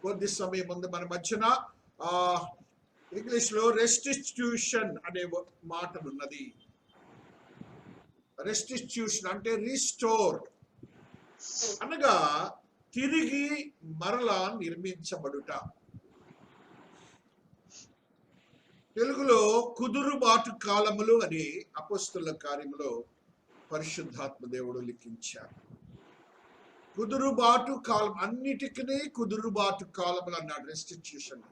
కొద్ది సమయం ముందు మన మధ్యన ఇంగ్లీష్ లో రెస్టిట్యూషన్ అనే మాట ఉన్నది. రెస్టిట్యూషన్ అంటే రీస్టోర్ అనగా తిరిగి మరలా నిర్మించబడుట. తెలుగులో కుదురుబాటు కాలములు అని అపోస్తలుల కార్యములో పరిశుద్ధాత్మ దేవుడు లిఖించారు. కుదురుబాటు కాలం, అన్నిటికీ కుదురుబాటు కాలములు అన్నాడు. రెస్టిట్యూషన్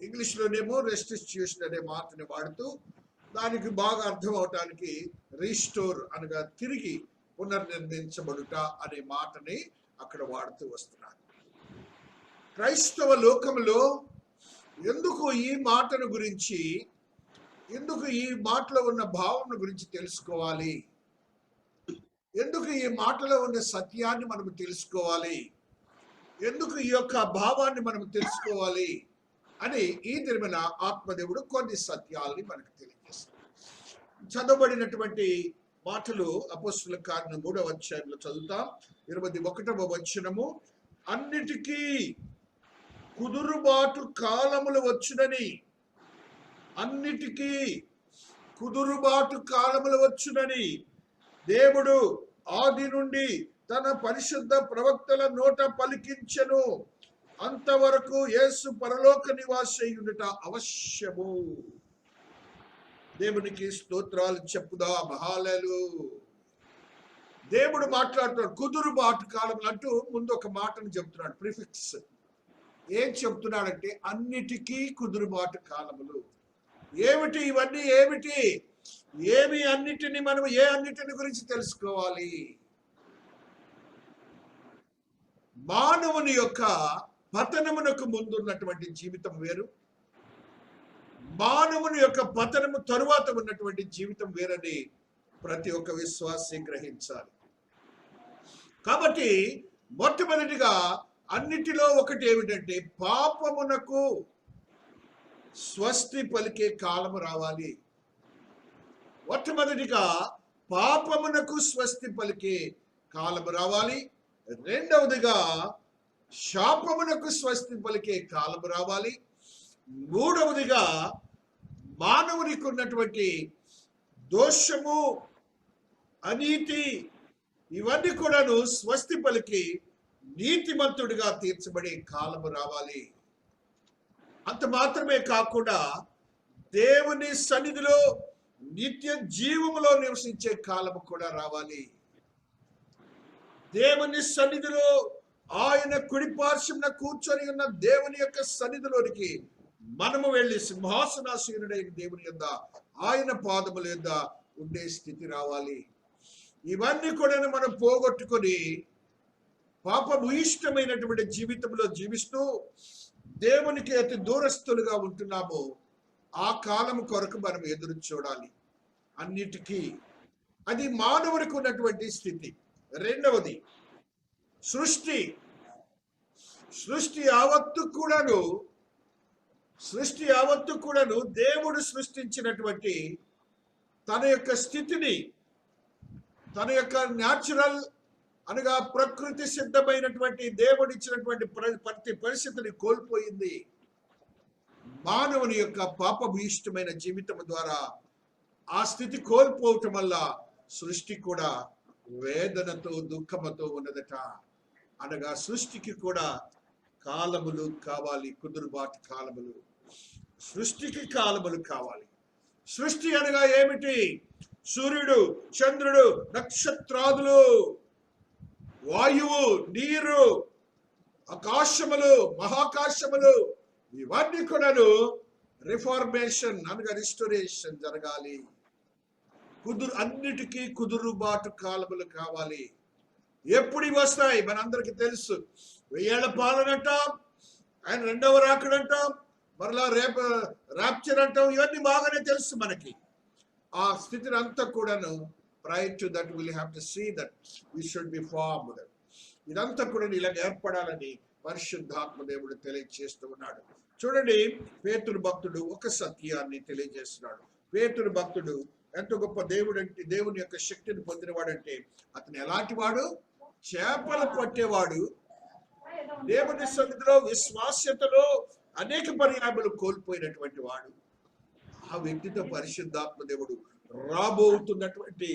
ఇంగ్లీష్ లోనేమో రెస్టిట్యూషన్ అనే మాటని వాడుతూ దానికి బాగా అర్థం అవటానికి రీస్టోర్ అనగా తిరిగి పునర్నిర్మించబడుట అనే మాటని అక్కడ వాడుతూ వస్తున్నారు. క్రైస్తవ లోకంలో ఎందుకు ఈ మాటను గురించి, ఎందుకు ఈ మాటలో ఉన్న భావం గురించి తెలుసుకోవాలి, ఎందుకు ఈ మాటలో ఉన్న సత్యాన్ని మనం తెలుసుకోవాలి, ఎందుకు ఈ యొక్క భావాన్ని మనం తెలుసుకోవాలి అని ఈ దినమున ఆత్మదేవుడు కొన్ని సత్యాల్ని మనకు తెలియజేస్తాడు. చదవబడినటువంటి మాటలు అపోస్తలుల కార్యం 3వ అధ్యాయంలో చదువుతాం. 21వ వచనము, అన్నిటికీ కుదురుబాటు కాలములు వచ్చునని, అన్నిటికీ కుదురుబాటు కాలములు వచ్చునని దేవుడు ఆది నుండి తన పరిశుద్ధ ప్రవక్తల నోట పలికించెను. అంతవరకు యేసు పరలోక నివాసి అయ్యుండుట అవశ్యము. దేవునికి స్తోత్రాలు చెప్పుదాం. హల్లెలూయా. దేవుడు మాట్లాడుతున్నాడు కుదురుబాటు కాలములు అంటూ ముందు ఒక మాటను చెప్తున్నాడు, ప్రిఫిక్స్. ఏం చెప్తున్నాడంటే అన్నిటికీ కుదురుబాటు కాలములు. ఏమిటి ఇవన్నీ? ఏమిటి? ఏమి అన్నిటిని మనం ఏ అన్నిటిని గురించి తెలుసుకోవాలి? మానవుని యొక్క పతనమునకు ముందున్నటువంటి జీవితం వేరు, మానవుని యొక్క పతనము తరువాత ఉన్నటువంటి జీవితం వేరని ప్రతి ఒక్క విశ్వాసి గ్రహించాలి. కాబట్టి మొట్టమొదటిగా అన్నిటిలో ఒకటి ఏమిటంటే పాపమునకు స్వస్తి పలికే కాలము రావాలి. మొట్టమొదటిగా పాపమునకు స్వస్తి పలికే కాలము రావాలి. రెండవదిగా శాపమునకు స్వస్తి పలికే కాలము రావాలి. మూడవదిగా మానవునికి ఉన్నటువంటి దోషము, అనీతి ఇవన్నీ కూడాను స్వస్తి పలికి నీతిమంతుడిగా తీర్చబడే కాలము రావాలి. అంత మాత్రమే కాకుండా దేవుని సన్నిధిలో నిత్య జీవములో నివసించే కాలము కూడా రావాలి. దేవుని సన్నిధిలో ఆయన కుడిపార్శ్వమున కూర్చొని ఉన్న దేవుని యొక్క సన్నిధిలోనికి మనము వెళ్ళి సింహాసనాసీనుడైన దేవుని యొద్ద, ఆయన పాదముల యొద్ద ఉండే స్థితి రావాలి. ఇవన్నీ కూడా మనం పోగొట్టుకొని పాపభూయిష్టమైనటువంటి జీవితంలో జీవిస్తూ దేవునికి అతి దూరస్తులుగా ఉంటున్నాము. ఆ కాలం కొరకు మనం ఎదురు చూడాలి. అన్నిటికీ అది మానవుడికి ఉన్నటువంటి స్థితి. రెండవది సృష్టి యావత్తు కూడాను దేవుడు సృష్టించినటువంటి తన యొక్క స్థితిని, తన యొక్క న్యాచురల్ అనగా ప్రకృతి సిద్ధమైనటువంటి దేవుడు ఇచ్చినటువంటి ప్రతి పరిస్థితిని కోల్పోయింది. మానవుని యొక్క పాపభూయిష్టమైన జీవితం ద్వారా ఆ స్థితి కోల్పోవటం వల్ల సృష్టి కూడా వేదనతో దుఃఖముతో ఉన్నదట. అనగా సృష్టికి కూడా కాలములు కావాలి, కుదురుబాటు కాలములు. సృష్టికి కాలములు కావాలి. సృష్టి అనగా ఏమిటి? సూర్యుడు, చంద్రుడు, నక్షత్రాదులు, వాయువు, నీరు, ఆకాశములు, మహాకాశములు ఇవన్నీ కూడాను రిఫార్మేషన్ అనగా రిస్టోరేషన్ జరగాలి. అన్నిటికీ కుదురుబాటు కాలములు కావాలి. ఎప్పుడు వస్తాయి మనందరికి తెలుసు. 1000 ఏళ్ల పాలన అంటాం, ఆయన రెండవ రాకడ అంటాం, మరలా ర్యాప్చర్ అంటాం. ఇవన్నీ బాగానే తెలుసు మనకి. ఆ స్థితిని అంతా కూడాను prior to that we'll have to see that we should be formed. ఇదంతా కూడా ఇలా ఏర్పడాలని పరిశుద్ధాత్మ దేవుడు తెలియజేస్తూ ఉన్నాడు. చూడండి, పేతురు భక్తుడు ఒక సత్యాన్ని తెలియజేస్తున్నాడు. పేతురు భక్తుడు ఎంత గొప్ప దేవుడు అంటే, దేవుని యొక్క శక్తిని పొందినవాడంటే అతను ఎలాంటి వాడు? చేపలు పట్టేవాడు, దేవుని సన్నిధిలో విశ్వాస్యతలో అనేక పర్యాయములు కోల్పోయినటువంటి వాడు. ఆ వ్యక్తితో పరిశుద్ధాత్మ దేవుడు రాబోతున్నటువంటి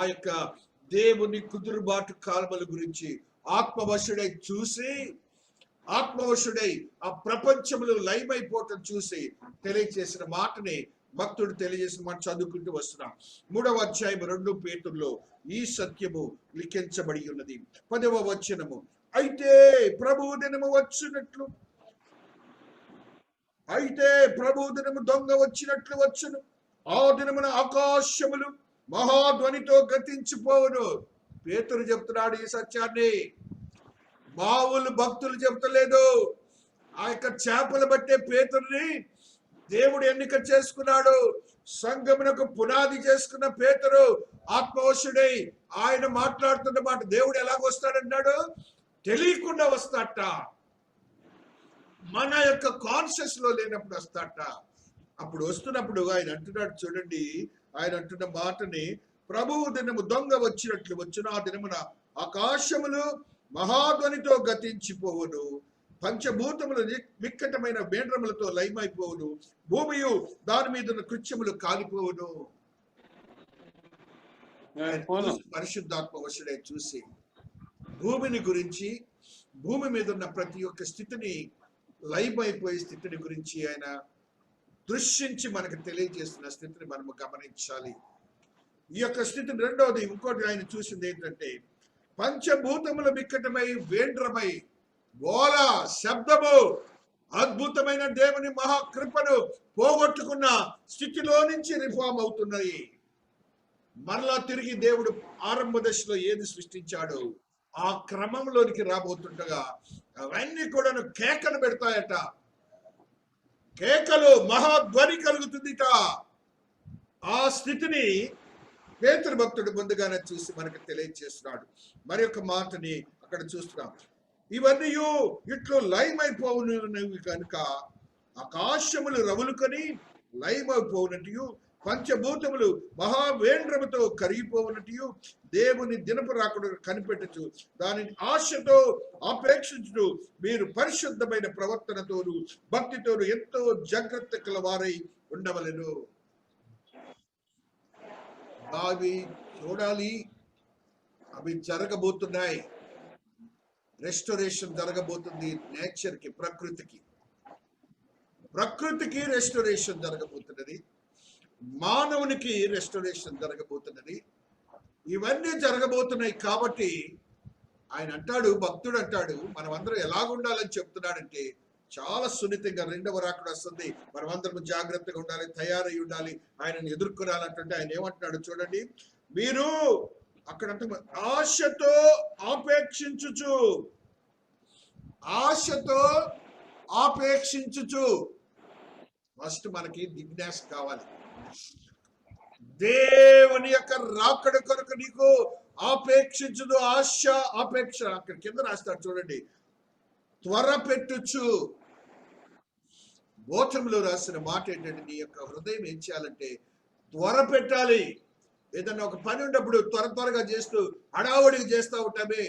ఆ యొక్క దేవుని కుదురుబాటు కాలముల గురించి ఆత్మవశుడై చూసి, ఆత్మవశుడై ఆ ప్రపంచములు లయమైపోవటం చూసి తెలియజేసిన మాటని భక్తుడు తెలియజేసిన మాట చదువుకుంటూ వస్తున్నాం. 3వ అధ్యాయం 2 పేతురులో ఈ సత్యము లిఖించబడి ఉన్నది. 10వ వచనము, అయితే ప్రభు దినము వచ్చినట్లు, అయితే ప్రభు దినము దొంగ వచ్చినట్లు వచ్చును. ఆ దినమున ఆకాశములు మహాధ్వనితో గతించిపోవును. పేతురు చెప్తున్నాడు ఈ సత్యాన్ని, మామూలు భక్తులు చెప్తలేదు. ఆ యొక్క చేపలు బట్టే పేతురుని దేవుడు ఎన్నిక చేసుకున్నాడు. సంఘమునకు పునాది చేసుకున్న పేతురు ఆత్మవశుడై ఆయన మాట్లాడుతున్న మాట దేవుడు ఎలాగొస్తాడన్నాడు, తెలియకుండా వస్తాట. మన యొక్క కాన్షియస్ లో లేనప్పుడు వస్తాట. అప్పుడు వస్తున్నప్పుడు ఆయన అంటున్నాడు చూడండి, ఆయన అంటున్న మాటని, ప్రభువు దినము దొంగ వచ్చినట్లు వచ్చును. ఆ దినమున ఆకాశములు మహాధ్వనితో గతించిపోవును, పంచభూతములు మిక్కటమైన మేండ్రములతో లయమైపోవును, భూమియు దాని మీద ఉన్న కృత్యములు కాలిపోవును. పరిశుద్ధాత్మ వశుడే చూసి భూమిని గురించి, భూమి మీద ఉన్న ప్రతి ఒక్క స్థితిని, లయమైపోయే స్థితిని గురించి ఆయన దృశ్యించి మనకు తెలియజేస్తున్న స్థితిని మనము గమనించాలి. ఈ యొక్క స్థితిని రెండవది ఇంకోటి ఆయన చూసింది ఏంటంటే, పంచభూతముల మిక్కటమై వేండ్రమై గోల శబ్దము, అద్భుతమైన దేవుని మహాకృపను పోగొట్టుకున్న స్థితిలో నుంచి రిఫార్మ్ అవుతున్నాయి. మరలా తిరిగి దేవుడు ఆరంభ దశలో ఏది సృష్టించాడో ఆ క్రమంలోనికి రాబోతుండగా అవన్నీ కూడా కేకలు పెడతాయట. కేకలు, మహాధ్వని కలుగుతుందిట. ఆ స్థితిని పేతురు భక్తుడు ముందుగానే చూసి మనకు తెలియజేస్తున్నాడు. మరి ఒక మాటని అక్కడ చూస్తున్నాం, ఇవన్నీ ఇట్లు లయమైపోవునవి కనుక ఆకాశములు రవులుకొని లయమైపోవునట్టు, పంచభూతములు మహావేంద్రముతో కరిగిపోవునట్టు, దేవుని దినపు రాకుడు కనిపెట్టచ్చు, దానిని ఆశతో ఆపేక్షించుతూ మీరు పరిశుద్ధమైన ప్రవర్తనతోను భక్తితోను ఎంతో జాగ్రత్త కలవారై ఉండవలెను. అవి చూడాలి, అవి జరగబోతున్నాయి. రెస్టోరేషన్ జరగబోతుంది నేచర్ కి, ప్రకృతికి రెస్టోరేషన్ జరగబోతున్నది, మానవునికి రెస్టోరేషన్ జరగబోతున్నది. ఇవన్నీ జరగబోతున్నాయి కాబట్టి ఆయన అంటాడు, భక్తుడు అంటాడు, మనం అందరం ఎలాగుండాలని చెప్తున్నాడంటే చాలా సున్నితంగా రెండవ రాకడ వస్తుంది, మనం అందరం జాగ్రత్తగా ఉండాలి, తయారై ఉండాలి, ఆయనను ఎదుర్కొనాలంటే ఆయన ఏమంటున్నాడు చూడండి, మీరు అక్కడ ఆశతో ఆపేక్షించుచు, ఆశతో ఆపేక్షించుచు. ఫస్ట్ మనకి జిజ్ఞాస కావాలి. దేవుని యొక్క రాకడ కొరకు నీకు ఆపేక్షించుదు, ఆశ ఆపేక్ష. అక్కడ కింద రాస్తాడు చూడండి, త్వర పెట్టుచు. బోధంలో రాసిన మాట ఏంటంటే, నీ యొక్క హృదయం ఏం చేయాలంటే త్వర పెట్టాలి. ఏదన్నా ఒక పని ఉన్నప్పుడు త్వరగా చేస్తూ హడావుడికి చేస్తూ ఉంటామే,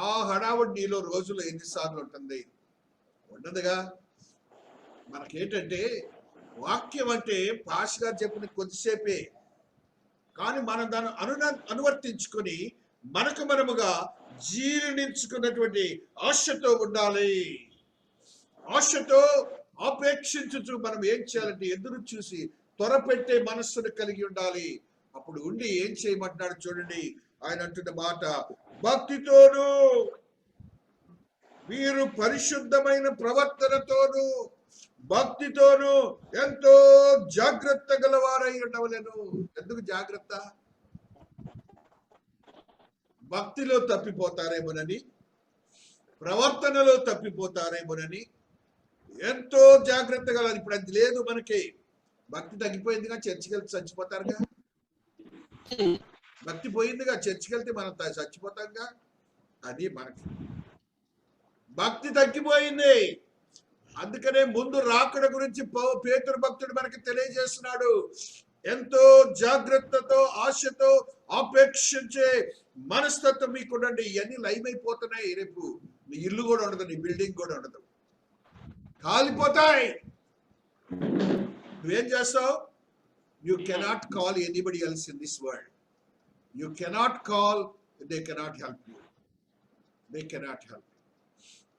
ఆ హడావుడి నీలో రోజులో ఎన్నిసార్లు ఉంటుంది? ఉండదుగా. మనకేంటంటే వాక్యం అంటే పాష్ గారు చెప్పిన కొద్దిసేపే, కానీ మనం దాన్ని అనువర్తించుకొని మనకు మనముగా జీర్ణించుకున్నటువంటి ఆశతో ఉండాలి. ఆశతో ఆపేక్షించుచు మనం ఏం చేయాలంటే ఎదురు చూసి త్వరపెట్టే మనస్సును కలిగి ఉండాలి. అప్పుడు ఉండి ఏం చేయమంటున్నాడు చూడండి, ఆయన అంటున్న మాట, భక్తితోను మీరు పరిశుద్ధమైన ప్రవర్తనతోను భక్తితోను ఎంతో జాగ్రత్త గలవారై ఉండవలెను. ఎందుకు జాగ్రత్త? భక్తిలో తప్పిపోతారేమోనని, ప్రవర్తనలో తప్పిపోతారేమోనని ఎంతో జాగ్రత్తగా. ఇప్పుడు అది లేదు మనకి. భక్తి తగ్గిపోయిందిగా, చర్చికి వెళ్తే చచ్చిపోతారుగా. భక్తి పోయిందిగా, చర్చికి వెళ్తే మనం చచ్చిపోతాంగా. అది మనకి భక్తి తగ్గిపోయింది. అందుకనే ముందు రాకడ గురించి పేతురు భక్తుడు మనకి తెలియజేస్తున్నాడు. ఎంతో జాగ్రత్తతో ఆశతో ఆపేక్షించే మనస్తత్వం మీకుండండి. ఇవన్నీ లైమైపోతున్నాయి. రేపు నీ ఇల్లు కూడా ఉండదు, నీ బిల్డింగ్ కూడా ఉండదు, కాలిపోతాయి. నువ్వేం చేస్తావు? You cannot call anybody else in this world. You cannot call, they cannot help you, they cannot help.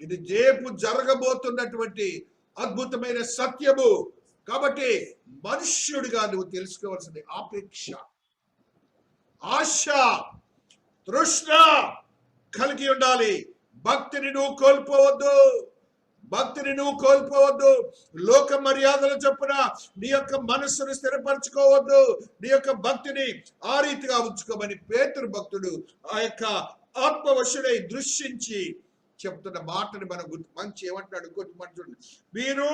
ఇది రేపు జరగబోతున్నటువంటి అద్భుతమైన సత్యము. కాబట్టి మనుష్యుడిగా నువ్వు తెలుసుకోవాల్సింది ఆపేక్ష, ఆశ, తృష్ణ కలిగి ఉండాలి. భక్తిని నువ్వు కోల్పోవద్దు, భక్తిని నువ్వు కోల్పోవద్దు. లోక మర్యాదల చొప్పున నీ యొక్క మనస్సును స్థిరపరచుకోవద్దు. నీ యొక్క భక్తిని ఆ రీతిగా ఉంచుకోమని పేతురు భక్తుడు ఆ యొక్క ఆత్మవశుడై దృశ్యించి చెప్తున్న మాటని మనం మంచి ఏమంటాడు చూడండి. మీరు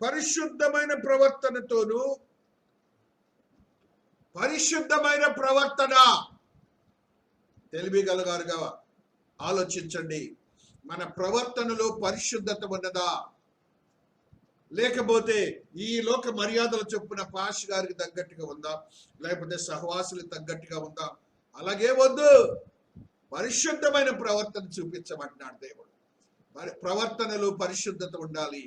పరిశుద్ధమైన ప్రవర్తనతోను, పరిశుద్ధమైన ప్రవర్తన, తెలివిగలగారుగా ఆలోచించండి. మన ప్రవర్తనలో పరిశుద్ధత ఉన్నదా? లేకపోతే ఈ లోక మర్యాదల చొప్పున పాష్ గారికి తగ్గట్టుగా ఉందా? లేకపోతే సహవాసులకు తగ్గట్టుగా ఉందా? అలాగే వద్దు. పరిశుద్ధమైన ప్రవర్తన చూపించమంటున్నాడు దేవుడు. ప్రవర్తనలో పరిశుద్ధత ఉండాలి.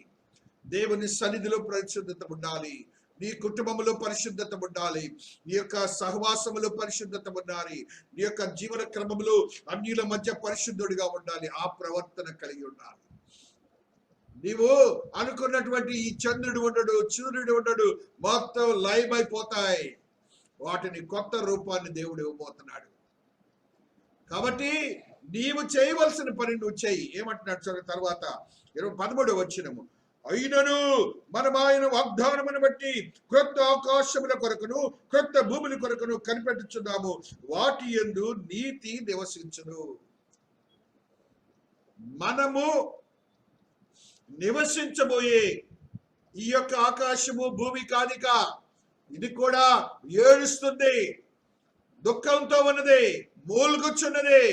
దేవుని సన్నిధిలో పరిశుద్ధత ఉండాలి. నీ కుటుంబంలో పరిశుద్ధత ఉండాలి. నీ యొక్క సహవాసములో పరిశుద్ధత ఉండాలి. నీ యొక్క జీవన క్రమంలో అన్యుల మధ్య పరిశుద్ధుడిగా ఉండాలి. ఆ ప్రవర్తన కలిగి ఉండాలి. నీవు అనుకున్నటువంటి ఈ చంద్రుడు ఉండడు, సూర్యుడు ఉండడు, మొత్తం లైవ్ అయిపోతాయి. వాటిని కొత్త రూపాన్ని దేవుడు ఇవ్వబోతున్నాడు. కాబట్టి నీవు చేయవలసిన పని నువ్వు చేయి. ఏమంటున్నాడు చూడండి తర్వాత 13వ వచనము. అయినను మనం ఆయన వాగ్దానమును బట్టి క్రొత్త ఆకాశముల కొరకును క్రొత్త భూముల కొరకును కనిపెట్టుచున్నాము, వాటి యందు నీతి నివసించును. మనము నివసించబోయే ఈ యొక్క ఆకాశము భూమి కాదిక, ఇది కూడా ఏడుస్తుంది, దుఃఖంతో ఉన్నది, మూలుగుచున్నది.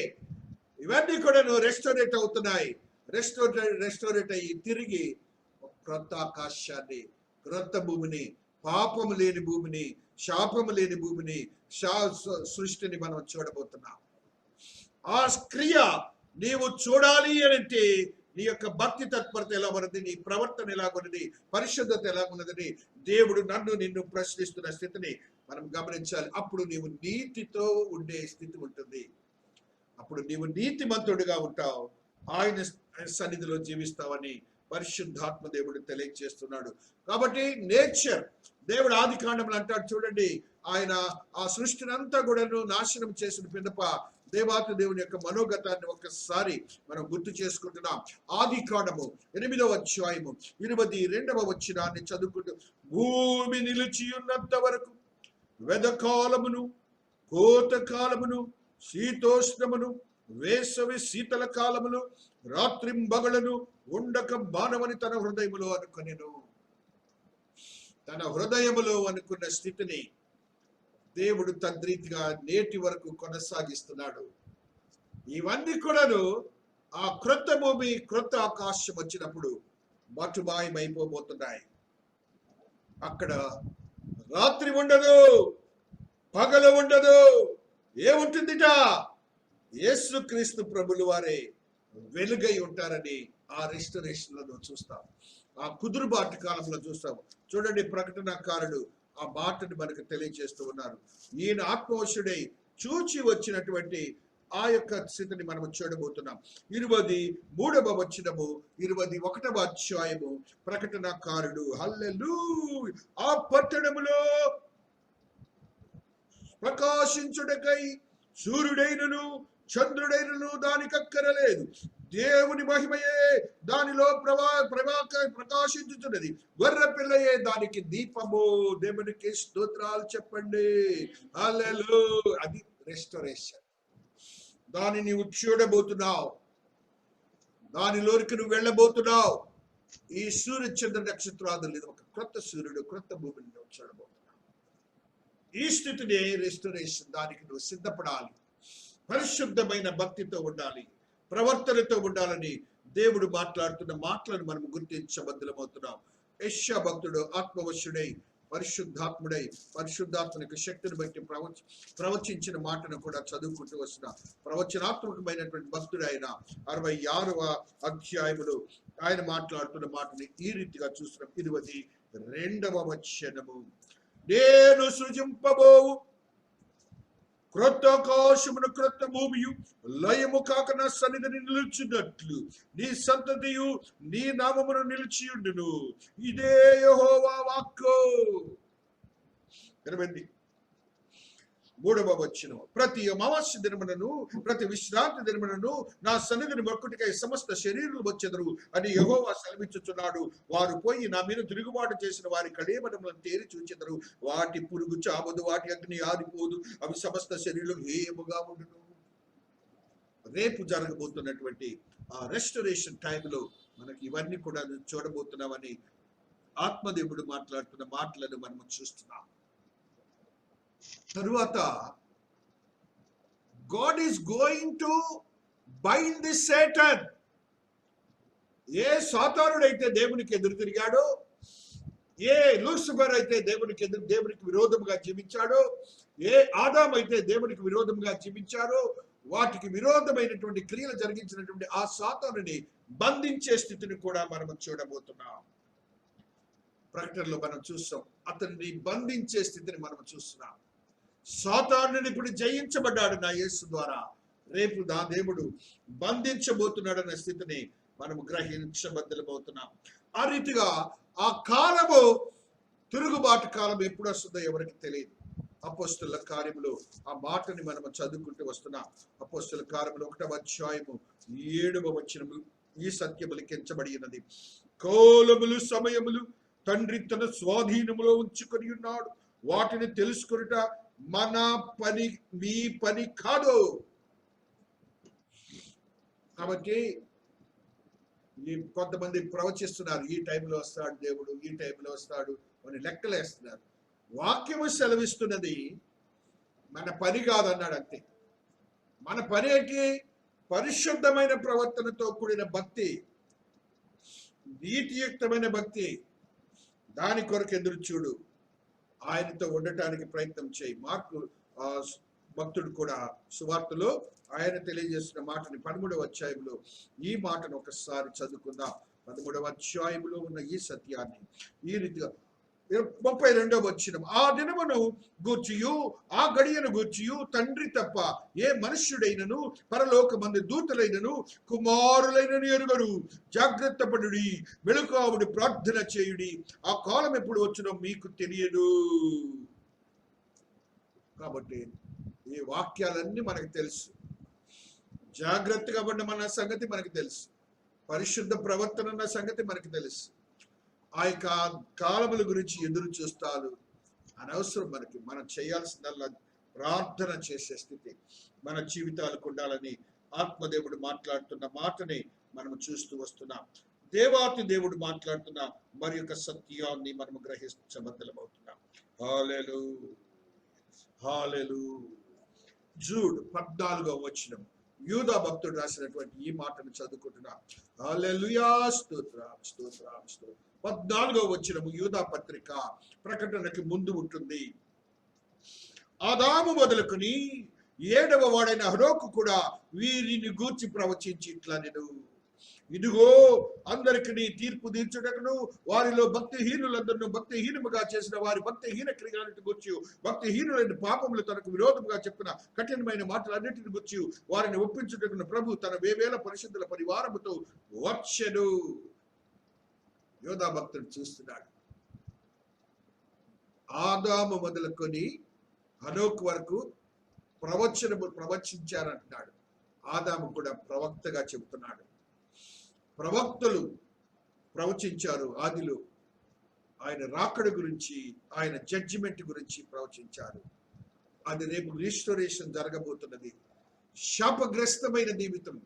ఇవన్నీ కూడా రెస్టోరేట్ అవుతున్నాయి. రెస్టోరేట్ అయ్యి తిరిగి క్రొత్త ఆకాశాన్ని, క్రొత్త భూమిని, పాపము లేని భూమిని, శాపము లేని భూమిని, సృష్టిని మనం చూడబోతున్నాం. ఆ క్రియ నీవు చూడాలి అంటే నీ యొక్క భక్తి తత్పరత ఎలా ఉన్నది, నీ ప్రవర్తన ఎలాగున్నది, పరిశుద్ధత ఎలాగున్నదని దేవుడు నిన్ను ప్రశ్నిస్తున్న స్థితిని మనం గమనించాలి. అప్పుడు నీవు నీతితో ఉండే స్థితి ఉంటుంది. అప్పుడు నీవు నీతిమంతుడిగా ఉంటావు, ఆయన సన్నిధిలో జీవిస్తావని పరిశుద్ధాత్మ దేవుడు తెలియజేస్తున్నాడు. కాబట్టి నేచర్, దేవుడు ఆది కాండంలో అంటాడు చూడండి, ఆయన ఆ సృష్టిని అంతా కూడా నాశనం చేసిన పిదప దేవాతి దేవుని యొక్క మనోగతాన్ని ఒక్కసారి మనం గుర్తు చేసుకుంటున్నాం. ఆది కాండము 8వ అధ్యాయము 22వ వచనాన్ని చదువుకుంటూ, భూమి నిలిచి ఉన్నంత వరకు వెదకాలమును కోతకాలమును శీతోష్ణమును వేసవి శీతల కాలములు రాత్రింబగలను ఉండక బాణమని తన హృదయములో అనుకునేను. తన హృదయములో అనుకున్న స్థితిని దేవుడు తద్రీతిగా నేటి వరకు కొనసాగిస్తున్నాడు. ఇవన్నీ కూడాను ఆ క్రొత్త భూమి, క్రొత్త ఆకాశం వచ్చినప్పుడు మటుమాయమైపోబోతున్నాయి. అక్కడ రాత్రి ఉండదు, పగలు ఉండదు. ఏముంటుందిట? యేసుక్రీస్తు ప్రభులు వారే వెలుగై ఉంటారని ఆ రెస్టరేషన్ లో చూస్తాం. ఆ కుదురుబాటు కాలంలో చూస్తాం. చూడండి, ప్రకటనకారుడు ఆ మాటను మనకు తెలియజేస్తూ ఉన్నారు. ఈయన ఆత్మవశుడై చూచి వచ్చినటువంటి ఆ యొక్క స్థితిని మనం చూడబోతున్నాం. 23వ వచనము 21వ అధ్యాయము ప్రకటనకారుడు హల్లెలూయా, ఆ పట్టణములో ప్రకాశించుటకై సూర్యుడైనను చంద్రుడైనను దానికక్కరలేదు, దేవుని మహిమయే దానిలో ప్రకాశించుతున్నది, గొర్రె పిల్లయే దానికి దీపము. దేవునికి స్తోత్రాలు చెప్పండి. హల్లెలూయా. అది రెస్టరేషన్. దాన్ని నీవు చూడబోతున్నావు, దానిలోనికి నువ్వు వెళ్ళబోతున్నావు. ఈ సూర్య చంద్ర నక్షత్రాలు లేదు, ఒక క్రొత్త సూర్యుడు, క్రొత్త భూమిని నువ్వు చూడబోతున్నావు. ఈ స్థితిని రెస్టరేషన్, దానికి నువ్వు సిద్ధపడాలి. పరిశుద్ధమైన భక్తితో ఉండాలి, ప్రవర్తనతో ఉండాలని దేవుడు మాట్లాడుతున్న మాటలను మనం గుర్తించబద్ధమవుతున్నాం. యెషయా భక్తుడు ఆత్మవశుడై పరిశుద్ధాత్ముడై పరిశుద్ధాత్మనికి శక్తిని బట్టి ప్రవచించిన మాటను కూడా చదువుకుంటూ వస్తున్న ప్రవచనాత్మకమైనటువంటి భక్తుడైన 66వ అధ్యాయములో ఆయన మాట్లాడుతున్న మాటని ఈ రీతిగా చూస్తున్నాం. 22వ వచనము, నేను సృజింపబోవు క్రొత్త ఆకాశమును క్రొత్త భూమియు లయము కాక నా సన్నిధిని నిలుచున్నట్లు నీ సంతతియు నీ నామమును నిలిచియుండును. ఇదే యెహోవా వాక్కు. 23వ వచనం, ప్రతి అమావాస్య దినములను ప్రతి విశ్రాంతి దినములను నా సన్నిధిని మొక్కుటికై సమస్త శరీరులు వచ్చెదరు అని యెహోవా సెలవిచ్చుచున్నాడు. వారు పోయి నా మీద తిరుగుబాటు చేసిన వారి కళేబరములను తేరి చూచెదరు. వాటి పురుగు చావదు, వాటి అగ్ని ఆరిపోదు, అవి సమస్త శరీరం హేయముగా ఉండును. రేపు జరగబోతున్నటువంటి ఆ రెస్టరేషన్ టైంలో మనకి ఇవన్నీ కూడా చూడబోతున్నామని ఆత్మదేవుడు మాట్లాడుతున్న మాటలను మనం చూస్తున్నాం. తరువాత God is going to bind the Satan. ఏ సాతానుడైతే దేవునికి ఎదురు తిరిగాడో, ఏ లూసిఫర్ అయితే దేవునికి విరోధముగా జీవించాడో, ఏ ఆదాం అయితే దేవునికి విరోధముగా జీవించారో, వాటికి విరోధమైనటువంటి క్రియలు జరిగించినటువంటి ఆ సాతానుని బంధించే స్థితిని కూడా మనం చూడబోతున్నాం. ప్రకటనలో మనం చూస్తాం, అతన్ని బంధించే స్థితిని మనం చూస్తున్నాం. సాతానుని ఇప్పుడు జయించబడ్డాడు నా యేసు ద్వారా. రేపు నా దేవుడు బంధించబోతున్నాడన్న స్థితిని మనము గ్రహించబద్దలమవుతున్నాం. ఆ రీతిగా ఆ కాలము, తిరుగుబాటు కాలం ఎప్పుడు వస్తుందో ఎవరికి తెలియదు. అపోస్తుల కార్యములు ఆ మాటని మనము చదువుకుంటూ వస్తున్నాం. అపోస్తుల కార్యములు 1వ అధ్యాయము 7వ వచనము ఈ సత్యము లిఖించబడినది. కాలములు సమయములు తండ్రి తన స్వాధీనములో ఉంచుకొని ఉన్నాడు. వాటిని తెలుసుకొనుట మన పని, మీ పని కాదు. కాబట్టి కొంతమంది ప్రవచిస్తున్నారు, ఈ టైంలో వస్తాడు దేవుడు, ఈ టైంలో వస్తాడు అని లెక్కలేస్తున్నారు. వాక్యము సెలవిస్తున్నది మన పని కాదన్నాడు అంతే. మన పని ఏంటి? పరిశుద్ధమైన ప్రవర్తనతో కూడిన భక్తి, నీతియుక్తమైన భక్తి. దాని కొరకు ఎదురు చూడు, ఆయనతో ఉండటానికి ప్రయత్నం చేయి. మార్కు భక్తుడు కూడా సువార్తలో ఆయన తెలియజేస్తున్న మాటని 13వ అధ్యాయంలో ఈ మాటను ఒకసారి చదువుకుందాం. 13వ అధ్యాయంలో ఉన్న ఈ సత్యాన్ని ఈ రీతిగా 32వ వచనం, ఆ దినమును గూర్చియు ఆ గడియను గూర్చియు తండ్రి తప్ప ఏ మనుష్యుడైనను పరలోకమందు దూతలైనను కుమారులైనను ఎరుగరు. జాగ్రత్త పడుడి, మెలకువడి, ప్రార్థన చేయుడి. ఆ కాలం ఎప్పుడు వచ్చునో మీకు తెలియదు. కాబట్టి ఈ వాక్యాలన్నీ మనకు తెలుసు. జాగ్రత్తగా ఉండమన్న సంగతి మనకు తెలుసు. పరిశుద్ధ ప్రవర్తన అన్న సంగతి మనకు తెలుసు. ఆ యొక్క కాలముల గురించి ఎదురు చూస్తాలు అనవసరం. మనం చేయాల్సిందల్లా ప్రార్థన చేసే స్థితి మన జీవితాలకు ఉండాలని ఆత్మదేవుడు మాట్లాడుతున్న మాటని మనం చూస్తూ వస్తున్నాం. దేవాతి దేవుడు మాట్లాడుతున్న మరి యొక్క సత్యాన్ని మనం గ్రహించబద్దలమవుతున్నాం. హల్లెలూయా, హల్లెలూయా. జూడ్ 14వ వచనం, యూదా భక్తుడు రాసినటువంటి ఈ మాటను చదువుకుంటున్నాం. హల్లెలూయా, స్తోత్రం, స్తోత్రం, స్తోత్రం. 14వ వచనము యూదా పత్రిక ప్రకటనకి ముందు ఉంటుంది. ఆదాము మొదలుకొని 7వ వాడైన హనోకు కూడా వీరిని గూర్చి ప్రవచించి ఇట్లా, నేను ఇదిగో అందరికి తీర్పు తీర్చుటకును వారిలో భక్తిహీనులందరూ భక్తిహీనముగా చేసిన వారి భక్తిహీన క్రియలన్నిటి గురించి, భక్తిహీనులైన పాపములు తనకు విరోధముగా చెప్పిన కఠినమైన మాటలన్నిటిని గురించి వారిని ఒప్పించుటకును ప్రభు తన వేవేల పరిశుద్ధుల పరివారముతో వచ్చెను. యోధా భక్తుడు చూస్తున్నాడు. ఆదాము మొదలుకొని హనోకు వరకు ప్రవచించారంటున్నాడు. ఆదాము కూడా ప్రవక్తగా చెబుతున్నాడు. ప్రవక్తలు ప్రవచించారు. ఆదిలో ఆయన రాకడ గురించి, ఆయన జడ్జిమెంట్ గురించి ప్రవచించారు. అది రేపు రిస్టోరేషన్ జరగబోతున్నది. శాపగ్రస్తమైన జీవితం,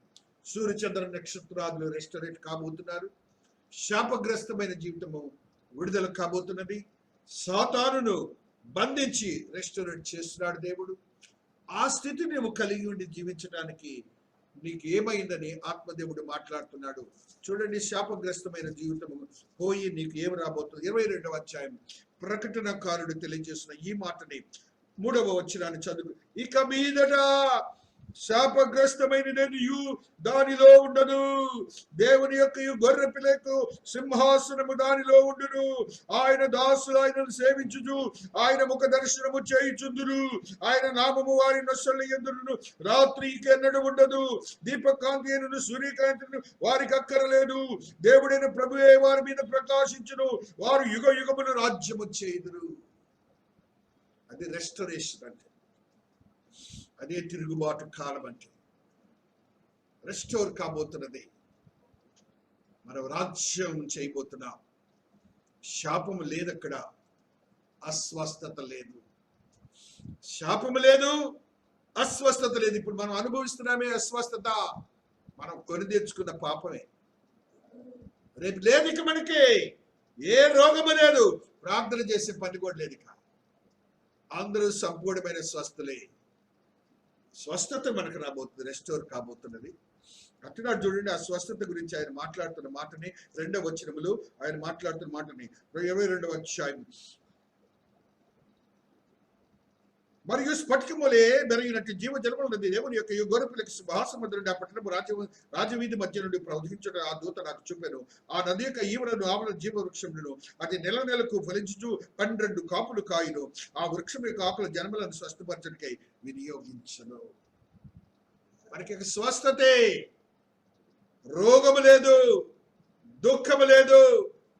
సూర్యచంద్ర నక్షత్రాదులు రెస్టోరేట్ కాబోతున్నారు. శాపగ్రస్తమైన జీవితము విడుదల కాబోతున్నది. సాతానును బంధించి రెస్టోరేట్ చేస్తున్నాడు దేవుడు. ఆ స్థితి నువ్వు కలిగి ఉండి జీవించడానికి నీకు ఏమైందని ఆత్మదేవుడు మాట్లాడుతున్నాడు. చూడండి, శాపగ్రస్తమైన జీవితం పోయి నీకు ఏమి రాబోతుంది. 22వ అధ్యాయం ప్రకటనకారుడు తెలియజేసిన ఈ మాటని 3వ వచనాన్ని చదువు. ఇక మీదట శాపగ్రస్తమైనది దానిలో ఉండదు, దేవుని యొక్క గొర్రె పిల్లకు సింహాసనము దానిలో ఉండును, ఆయన దాసులు ఆయనను సేవించుచు ఆయన ముఖ దర్శనము చేయుచుందురు, ఆయన నామము వారి నొసలు ఎందును, రాత్రికి ఎన్నడూ ఉండదు, దీపకాంతి అయినను సూర్యకాంతిను వారికి అక్కరలేదు, దేవుడైన ప్రభువే వారి మీద ప్రకాశించును, వారు యుగ యుగములు రాజ్యము చేయుదురు. అది రెస్టరేషన్ అంటే, అదే తిరుగుబాటు కాలం అంటే. రెస్టోర్ కాబోతున్నది, మనం రాజ్యం చేయబోతున్నాం. శాపము లేదు అక్కడ, అస్వస్థత లేదు. శాపము లేదు, అస్వస్థత లేదు. ఇప్పుడు మనం అనుభవిస్తున్నామే అస్వస్థత, మనం కొని తెచ్చుకున్న పాపమే. రేపు లేదు ఇక మనకి ఏ రోగము లేదు, ప్రార్థన చేసే పని కూడా లేదు. ఇక అందరూ సంపూర్ణమైన స్వస్థలే. స్వస్థత మనకు రాబోతుంది, రెస్టోర్ కాబోతున్నది. అంటున్నాడు చూడండి, ఆ స్వస్థత గురించి ఆయన మాట్లాడుతున్న మాటని 2వ వచనములు ఆయన మాట్లాడుతున్న మాటని 22వ అధ్యాయం. మరియు స్ఫటికములే మెరిగినట్టు జీవజలములు ఉన్నది, దేవుని యొక్క గొర్రెపిల్లకి సింహాసనముందు ఆ పట్టణము రాజవీధి మధ్య నుండి ప్రవహించుట ఆ దూత నాకు చూపాను. ఆ నది యొక్క ఈవలను ఆవల జీవ వృక్షములను, అది నెల నెలకు ఫలించుచు 12 కాపులు కాయును. ఆ వృక్షం యొక్క ఆకుల జన్మలను స్వస్థపరచడికై వినియోగించను. మనకి స్వస్థతే, రోగము లేదు, దుఃఖము లేదు,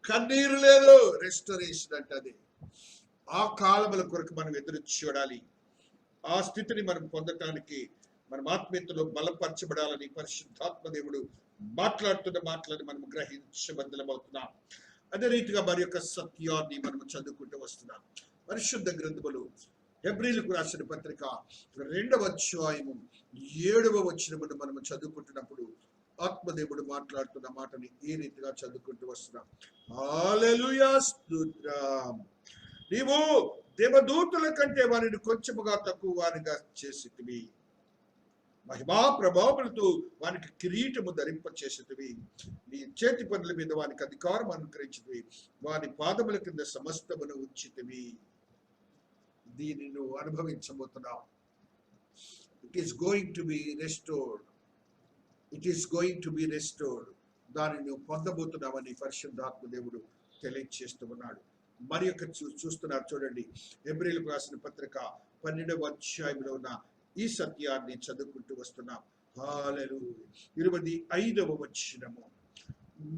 కన్నీరు లేదు. రెస్టరేషన్ అంటే అది. ఆ కాలముల కొరకు మనం ఎదురు చూడాలి. ఆ స్థితిని మనం పొందటానికి మనం ఆత్మీయతలో బలపరచబడాలని పరిశుద్ధాత్మ దేవుడు మాట్లాడుతున్న మాటలను మనం గ్రహించబద్దలమవుతున్నాం. అదే రీతిగా మరి యొక్క సత్యాన్ని మనం చదువుకుంటూ వస్తున్నాం. పరిశుద్ధ గ్రంథములు హెబ్రీయులకు రాసిన పత్రిక 2వ అధ్యాయము 7వ వచనమును మనం చదువుకుంటున్నప్పుడు ఆత్మదేవుడు మాట్లాడుతున్న మాటని ఈ రీతిగా చదువుకుంటూ వస్తున్నాం. హల్లెలూయా, స్తోత్రం. నీవు దేవదూతుల కంటే వారిని కొంచెముగా తక్కువ వారిగా చేసితివి, మహిమా ప్రభావములతో వానికి కిరీటము ధరింప చేసితివి, నీ చేతి పనుల మీద వానికి అధికారం అనుగ్రహించితివి, వాని పాదముల కింద సమస్తమును ఉంచితివి. దీన్ని నువ్వు అనుభవించబోతున్నావు. It is going to be restored, it is going to be restored. దాన్ని నువ్వు పొందబోతున్నావని పరిశుద్ధాత్మ దేవుడు తెలియజేస్తూ ఉన్నాడు. మరి యొక్క చూస్తున్నారు చూడండి, హెబ్రీయులకు రాసిన పత్రిక 12వ అధ్యాయంలో ఉన్న ఈ సత్యాన్ని చదువుకుంటూ వస్తున్నాం. హల్లెలూయా. 25వ వచనము.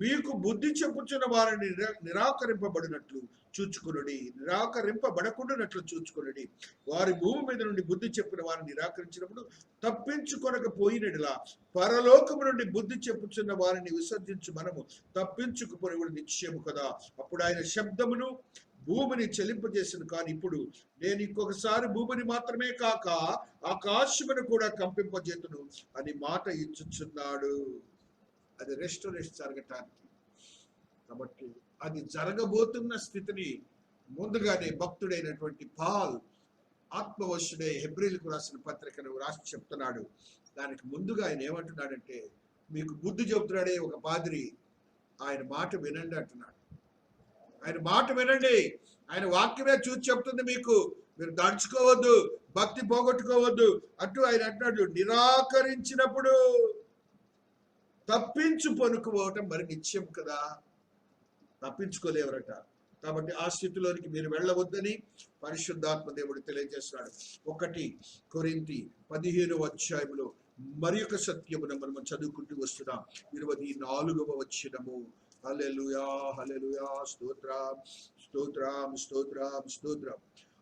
మీకు బుద్ధి చెప్పుచున్న వారిని నిరాకరింపబడినట్లు చూచుకునుడి, నిరాకరింపబడకుండానట్లు చూచుకునుడి. వారి భూమి మీద నుండి బుద్ధి చెప్పిన వారిని నిరాకరించినప్పుడు తప్పించుకొనకపోయినట్లా పరలోకము నుండి బుద్ధి చెప్పుచున్న వారిని విసర్జించు మనము తప్పించుకుపోయిన నిశ్చయము కదా. అప్పుడు ఆయన శబ్దమును భూమిని చెలింపజేసిన, కానీ ఇప్పుడు నేను ఇంకొకసారి భూమిని మాత్రమే కాక ఆకాశమును కూడా కంపింపజేతును అని మాట ఇచ్చుచున్నాడు. అది రెస్టోరేషన్ జరగటానికి. కాబట్టి అది జరగబోతున్న స్థితిని ముందుగానే భక్తుడైనటువంటి పాల్ ఆత్మవశుడే హెబ్రీయులకు రాసిన పత్రికను రాసి చెప్తున్నాడు. దానికి ముందుగా ఆయన ఏమంటున్నాడంటే, మీకు బుద్ధి చెబుతున్నాడే ఒక పాదిరి, ఆయన మాట వినండి అంటున్నాడు. ఆయన మాట వినండి, ఆయన వాక్యమే చూసి చెప్తుంది మీకు, మీరు దడుచుకోవద్దు, భక్తి పోగొట్టుకోవద్దు అంటూ ఆయన అంటున్నాడు. నిరాకరించినప్పుడు తప్పించు పనుకోవటం మరి నిత్యం కదా, తప్పించుకోలేవరట. కాబట్టి ఆ స్థితిలోనికి మీరు వెళ్ళవద్దని పరిశుద్ధాత్మ దేవుడు తెలియజేస్తున్నాడు. 1 కొరింథీ 15వ అధ్యాయంలో మరి ఒక సత్యమును మనం చదువుకుంటూ వస్తున్నాం. 24వ వచనము. హల్లెలూయా, హల్లెలూయా, స్తోత్రం, స్తోత్రం, స్తోత్రం, స్తోత్రం.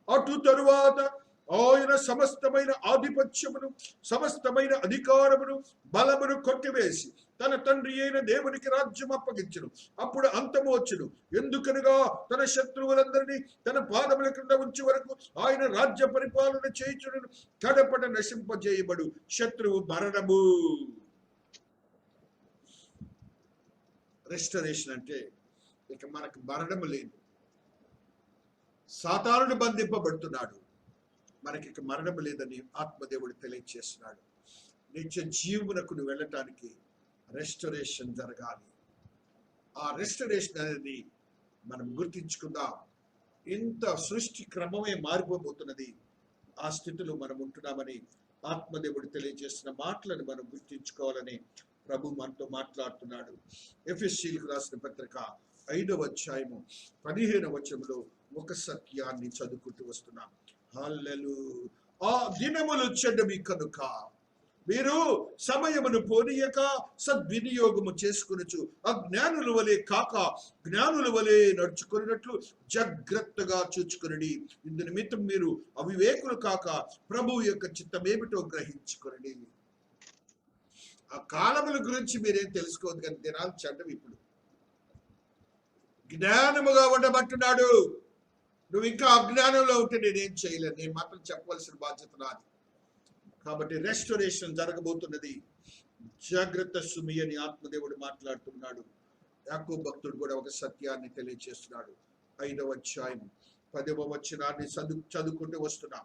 అటు తరువాత ఆయన సమస్తమైన ఆధిపత్యమును, సమస్తమైన అధికారమును, బలమును కొట్టివేసి తన తండ్రి అయిన దేవునికి రాజ్యం అప్పగించును. అప్పుడు అంతము వచ్చును. ఎందుకనగా తన శత్రువులందరినీ తన పాదముల క్రింద ఉంచి వరకు ఆయన రాజ్య పరిపాలన చేయుచును. కడపట నశింపజేయబడు శత్రువు మరణము. రెస్టరేషన్ అంటే ఇక మనకు మరణము లేదు. సాతానుడు బంధింపబడుతున్నాడు, మనకి ఇక మరణము లేదని ఆత్మదేవుడు తెలియజేస్తున్నాడు. నిత్య జీవనకు నువ్వు వెళ్ళటానికి రెస్టరేషన్ జరగాలి. ఆ రెస్టరేషన్ అనేది మనం గుర్తించుకుందాం. ఇంత సృష్టి క్రమమే మారిపోబోతున్నది. ఆ స్థితిలో మనం ఉంటున్నామని ఆత్మదేవుడు తెలియజేసిన మాటలను మనం గుర్తించుకోవాలని ప్రభు మనతో మాట్లాడుతున్నాడు. ఎఫెసీయులకు రాసిన పత్రిక 5వ అధ్యాయము 15వ వచనంలో ఒక సత్యాన్ని చదువుకుంటూ వస్తున్నాం. హల్లెలూయా. ఆ దినములు చెడ్డవి కనుక మీరు సమయమును పోనీయక సద్వినియోగము చేసుకొనుచు అజ్ఞానుల వలె కాక జ్ఞానుల వలె నడుచుకున్నట్లు జాగ్రత్తగా చూచుకొనుడి. ఇందు నిమిత్తం మీరు అవివేకులు కాక ప్రభువు యొక్క చిత్తమేమిటో గ్రహించుకొనుడి. ఆ కాలముల గురించి మీరేం తెలుసుకోవద్దు, కానీ దినాలు చెడ్డవి. ఇప్పుడు జ్ఞానముగా ఉండమంటున్నాడు. నువ్వు ఇంకా అజ్ఞానంలో ఉంటే నేనేం చేయలేను. నేను మాత్రం చెప్పవలసిన బాధ్యత నాది. కాబట్టి రెస్టోరేషన్ జరగబోతున్నది. జాగ్రత్త సుమి అని ఆత్మదేవుడు మాట్లాడుతున్నాడు. యాకోబు భక్తుడు కూడా ఒక సత్యాన్ని తెలియజేస్తున్నాడు. 5వ అధ్యాయం 10వ వచనాన్ని చదువుకుంటూ వస్తున్నాం.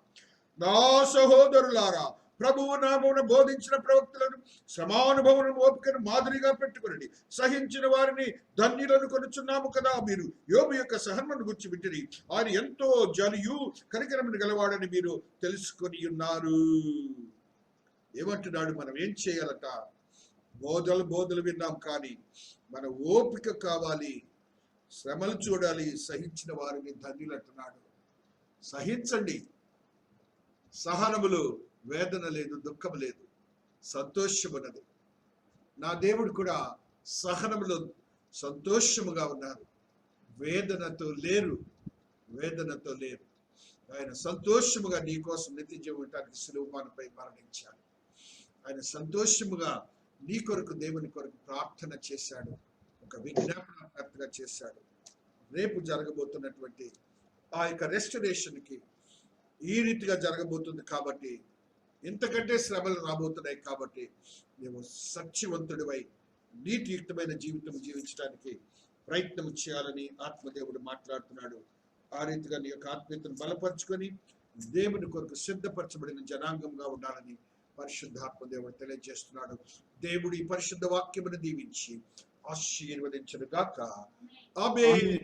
నా సహోదరులారా, ప్రభువు నామమున బోధించిన ప్రవక్తలను సమానుభవం ఓపికను మాదిరిగా పెట్టుకుని సహించిన వారిని ధన్యులను కొనుచున్నాము కదా. మీరు యోబు యొక్క సహనమును గురించి వింటిరి. ఆయన ఎంతో జాలియు కనికరమును గలవాడని మీరు తెలుసుకొని ఉన్నారు. ఏమంటున్నాడు? మనం ఏం చేయాలట? బోధలు విన్నాం, కానీ మన ఓపిక కావాలి, శ్రమలు చూడాలి. సహించిన వారిని ధన్యులు అంటున్నాడు. సహించండి. సహనములు వేదన లేదు, దుఃఖం లేదు, సంతోషమున్నది. నా దేవుడు కూడా సహనములో సంతోషముగా ఉన్నారు. వేదనతో లేరు. ఆయన సంతోషముగా నీ కోసం నిత్య జీవితానికి సులువుమానపై మరణించాడు. ఆయన సంతోషముగా నీ కొరకు, దేవుని కొరకు ప్రార్థన చేశాడు. ఒక విజ్ఞాపన ప్రార్థన చేశాడు. రేపు జరగబోతున్నటువంటి ఆ యొక్క రెస్టరేషన్కి ఈ రీతిగా జరగబోతుంది. కాబట్టి ఇంతకంటే శ్రమలు రాబోతున్నాయి. కాబట్టి మేము సత్యవంతుడివై నీతియుక్తమైన జీవితం జీవించడానికి ప్రయత్నం చేయాలని ఆత్మదేవుడు మాట్లాడుతున్నాడు. ఆ రీతిగా నీ యొక్క ఆత్మీయతను బలపరుచుకొని దేవుని కొరకు సిద్ధపరచబడిన జనాంగంగా ఉండాలని పరిశుద్ధాత్మదేవుడు తెలియజేస్తున్నాడు. దేవుడు ఈ పరిశుద్ధ వాక్యమును దీవించి ఆశీర్వదించును గాక. ఆమేన్.